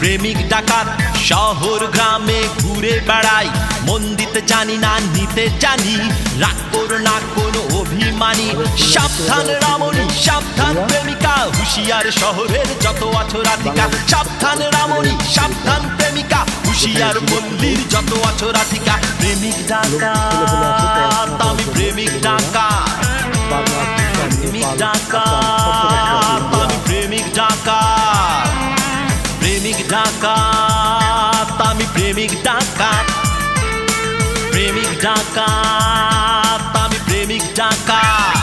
প্রেমিক ডাকাত শহর গ্রামে ঘুরে বেড়াই, মন দিতে জানি না নিতে জানি, রাগ করো না কোনো অভিমানী। সাবধান রামণী সাবধান প্রেমিকা, হুঁশিয়ার শহরের যত আছো রাধিকা। সাবধান রামণী সাবধান প্রেমিকা, হুঁশিয়ার পল্লীর যত আছো রাধিকা। প্রেমিক ডাকাত আমি প্রেমিক ডাকাত, প্রেমিক ডাকাত আমি প্রেমিক ডাকাত, প্রেমিক ডাকাত আমি প্রেমিক ডাকাত, প্রেমিক ডাকাত আমি প্রেমিক ডাকাত।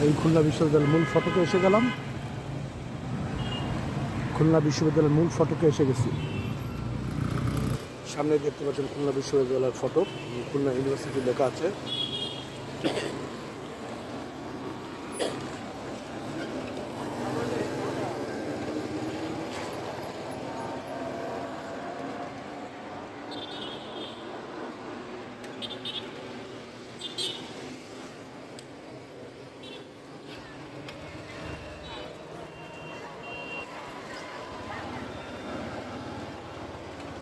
এই খুলনা বিশ্ববিদ্যালয়ের মূল ফটকে এসে গেলাম। খুলনা বিশ্ববিদ্যালয়ের মূল ফটকে এসে গেছি। সামনে দেখতে পাচ্ছেন খুলনা বিশ্ববিদ্যালয়ের ফটক, খুলনা ইউনিভার্সিটি লেখা আছে।